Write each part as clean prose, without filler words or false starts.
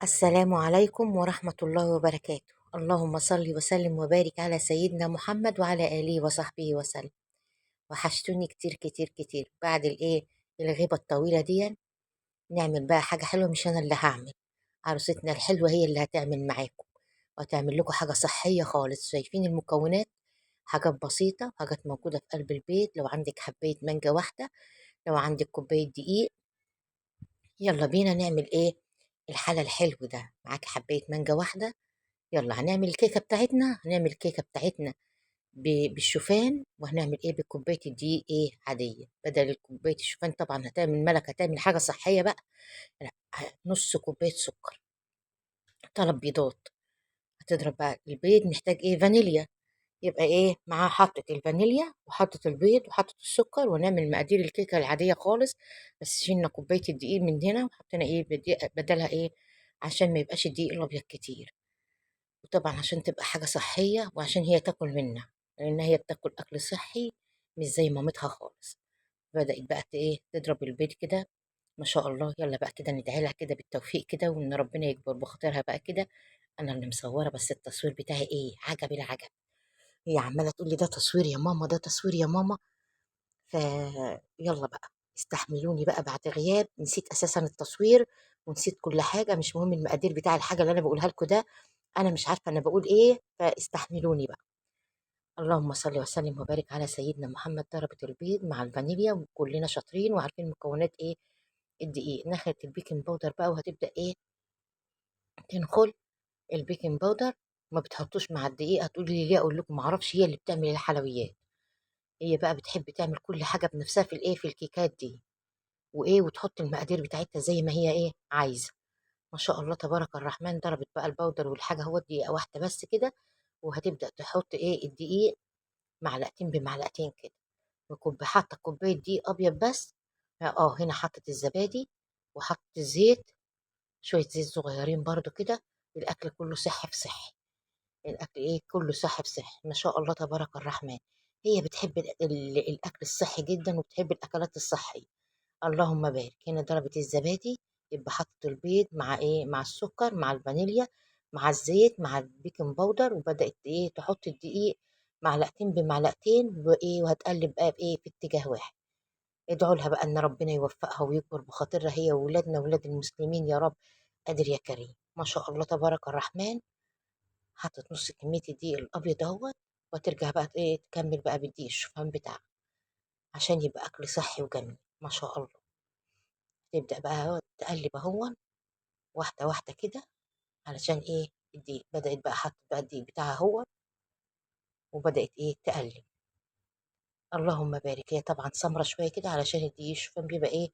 السلام عليكم ورحمة الله وبركاته. اللهم صل وسلم وبارك على سيدنا محمد وعلى آله وصحبه وسلم. وحشتوني كتير كتير كتير بعد الغيبة الطويلة دي. نعمل بقى حاجة حلوة، مش أنا اللي هعمل، عروستنا الحلوة هي اللي هتعمل معاكم وهتعمل لكم حاجة صحية خالص. شايفين المكونات؟ حاجات بسيطة، حاجات موجودة في قلب البيت. لو عندك حباية مانجا واحدة، لو عندك كوباية دقيق، يلا بينا نعمل الحلا الحلو ده. معاك حباية مانجا واحدة، يلا هنعمل الكيكة بتاعتنا. هنعمل الكيكة بتاعتنا بالشوفان، وهنعمل بكوباية الدقيق عادية بدل كوباية الشوفان. طبعا هتعمل ملك، هتعمل حاجة صحية بقى. لا، نص كوباية سكر، 3 بيضات. هتضرب بقى البيض، محتاج فانيليا. يبقى معاه حطة الفانيليا وحطة البيض وحطة السكر، ونعمل مقادير الكيكة العادية خالص. بس شيلنا كوباية الدقيق من هنا وحطينا بدلها عشان ما يبقاش الدقيق الأبيض كتير. وطبعا عشان تبقى حاجة صحية وعشان هي تاكل منها، لأن هي بتاكل أكل صحي مش زي مامتها خالص. بدأت بقى تضرب البيض كده. ما شاء الله. يلا بقى كده ندعي لها كده بالتوفيق كده، وإن ربنا يكبر بخاطرها بقى كده. أنا اللي مصورة، بس التصوير بتاعي عجب العجب. هي عمالة تقول لي ده تصوير يا ماما، ده تصوير يا ماما. ف يلا بقى، استحملوني بقى بعد غياب. نسيت أساسا التصوير ونسيت كل حاجة. مش مهم المقادير بتاع الحاجة اللي أنا بقولها لكم ده، أنا مش عارفة أنا بقول فاستحملوني بقى. اللهم صل وسلم وبارك على سيدنا محمد. ضربة البيض مع الفانيليا، وكلنا شاطرين وعارفين مكونات الدقيق. نخلة البيكنج باودر بقى، وهتبدأ تنخل البيكنج باودر. ما بتحطوش مع الدقيق. هتقولي لي ليه؟ اقول لكم ما اعرفش، هي اللي بتعمل الحلويات. هي بقى بتحب تعمل كل حاجه بنفسها في في الكيكات دي، وتحط المقادير بتاعتها زي ما هي عايزه. ما شاء الله تبارك الرحمن. ضربت بقى الباودر والحاجه، هو دقيقه واحده بس كده. وهتبدأ تحط الدقيق معلقتين بمعلقتين كده. حاطه كوبايه دقيق ابيض بس. هنا حطت الزبادي وحطت الزيت، شويه زيت صغيرين برضو كده. الاكل كله صحي في صحي. الاكل كله صحي في صحي. ما شاء الله تبارك الرحمن. هي بتحب الاكل الصحي جدا، وبتحب الاكلات الصحيه. اللهم بارك. هنا ضربت الزبادي، يبقى حطت البيض مع مع السكر مع الفانيليا مع الزيت مع البيكنج باودر. وبدأت تحط الدقيق معلقتين بمعلقتين، وهتقلب بقى في اتجاه واحد. ادعوا لها بقى ان ربنا يوفقها ويكبر بخاطرها، هي وولادنا ولاد المسلمين يا رب. قادر يا كريم. ما شاء الله تبارك الرحمن. حطت نص كمية الدقيق الأبيض اهوت. وترجع بقى تكمل بقى بالدقيق الشوفان بتاعها، عشان يبقى أكل صحي وجميل. ما شاء الله. تبدأ بقى تقلب اهو، واحدة واحدة كده. علشان الدقيق بدأت بقى، حطت بقى الدقيق بتاعها اهو، وبدأت تقلب. اللهم بارك. هي طبعا سمرة شوية كده، علشان الدقيق الشوفان بيبقى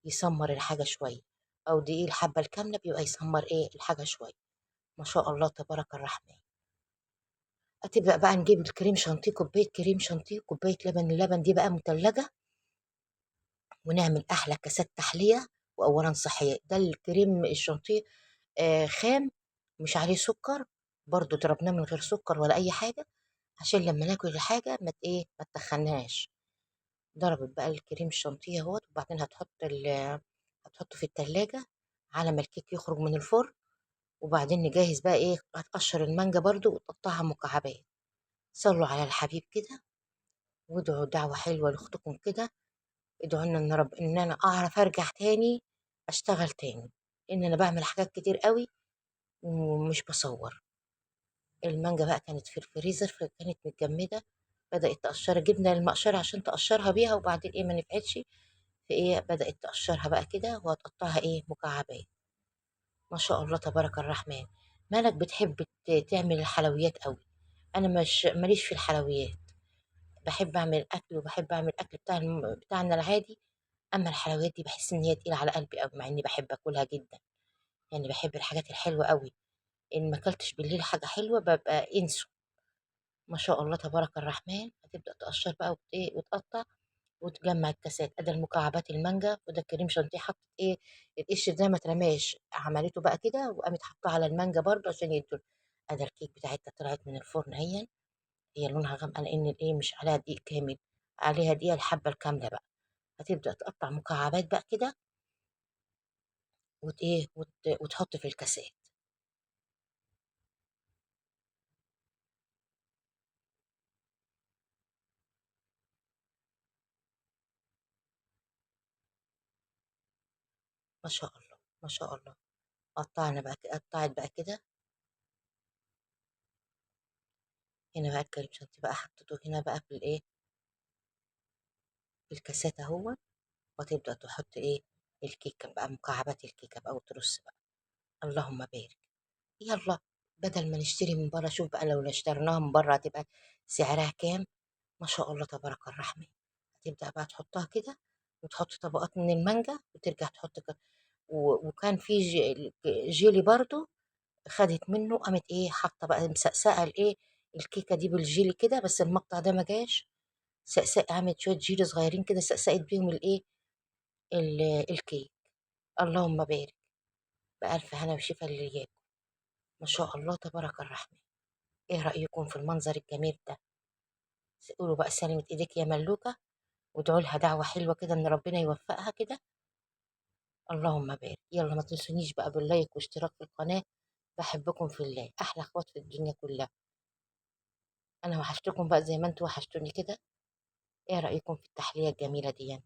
يسمر الحاجة شوية. أو دقيق الحبة الكاملة بيبقى يسمر الحاجة شوية. ما شاء الله تبارك الرحمن. هتبدأ بقى نجيب الكريم شانتيه، كوباية كريم شانتيه، كوباية لبن. اللبن دي بقى مثلجة، ونعمل أحلى كاسات تحلية. وأولا صحية. ده الكريم الشانتيه خام، مش عليه سكر. برضو ضربناه من غير سكر ولا أي حاجة، عشان لما ناكل الحاجة ما ما تخناش. ضربت بقى الكريم الشانتيه اهوت، وبعدين هتحطه في التلاجة على ما الكيك يخرج من الفرن. وبعدين نجهز بقى هتقشر المانجا برضو وتقطعها مكعبات. صلوا على الحبيب كده، وادعوا دعوة حلوة لأختكم كده. ادعوا لنا ان ان انا اعرف ارجع تاني اشتغل تاني، ان انا بعمل حاجات كتير قوي ومش بصور. المانجا بقى كانت في الفريزر فكانت متجمدة. بدأت تقشرها، جبنا المقشرة عشان تقشرها بيها، وبعدين ما نفعتش. في بدأت تقشرها بقى كده، وهتقطعها مكعبات. ما شاء الله تبارك الرحمن. مالك بتحب تعمل الحلويات قوي. انا مش ماليش في الحلويات. بحب اعمل اكل، وبحب اعمل اكل بتاعنا العادي. اما الحلويات دي بحس ان هي تقيله على قلبي قوي، مع اني بحب اكلها جدا. يعني بحب الحاجات الحلوه قوي. ان ما اكلتش بالليل حاجه حلوه ببقى انسو. ما شاء الله تبارك الرحمن. هتبدا تقشر بقى وتقطع وتجمع الكاسات. ادي المكعبات المانجا، وده كريم شانتيه. حطت القشر ده ما اترماش، عملته بقى كده وقامت حطاه على المانجا برضه عشان يدوا. ادي الكيك بتاعتها طلعت من الفرن اهي. هي لونها غامقه لان مش عليها دقيق كامل، عليها دقيقه الحبه الكامله بقى. هتبدا تقطع مكعبات بقى كده. وتحط في الكاسات. ما شاء الله، ما شاء الله. قطعت بقى كده. هنا بقى الكريم شانتيه بقى حطيته هنا بقى في الايه، في الكاسات اهو. وتبدأ تحط ايه، الكيكة بقى، مكعبات الكيكة بقى وترص بقى. اللهم بارك. يلا، بدل ما نشتري من بره، شوف بقى لو اشتريناها من بره هتبقى سعرها كام. ما شاء الله تبارك الرحمن. هتبدأ بقى تحطها كده، وتحط طبقات من المانجا، وترجع تحط وكان في جيلي برضو. خدت منه، قامت ايه حاطه بقى مسقسقه الايه، الكيكه دي بالجيلي كده، بس المقطع ده ما جاش. سقسق، عملت شويه جيلي صغيرين كده، سقسقت بيهم الايه، الكيك. اللهم بارك. بألف هنا وشفا اللي ياكل. ما شاء الله تبارك الرحمن. ايه رأيكم في المنظر الجميل ده؟ قولوا بقى سلمت ايديك يا ملوكة، وادعوا لها دعوة حلوة كده ان ربنا يوفقها كده. اللهم بارك. يلا ما تنسونيش بقى باللايك واشتراك في القناة. بحبكم في الله، احلى اخوات في الدنيا كلها. انا وحشتكم بقى زي ما انتوا وحشتوني كده. ايه رأيكم في التحلية الجميلة دي يعني؟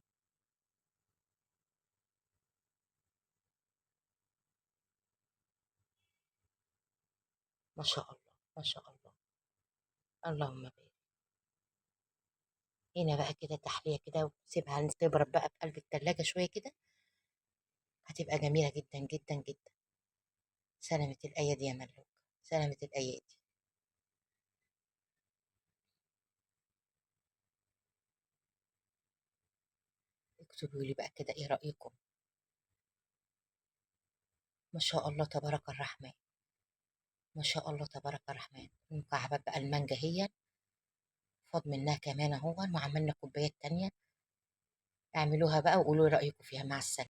ما شاء الله، ما شاء الله. اللهم بارك. هنا بقى كده تحلية كده، وسيبها تبرد بقى في قلب التلاجة شوية كده. هتبقى جميلة جدا جدا جدا. سلامة الأيادي يا ملوك. سلامة الأيادي. اكتبوا لي بقى كده ايه رأيكم. ما شاء الله تبارك الرحمن. ما شاء الله تبارك الرحمن. مكعبات بقى المانجا هي، فاض منها كمان اهو، وعملنا كوبايات تانية. اعملوها بقى وقولوا رأيكم فيها. مع السلامة.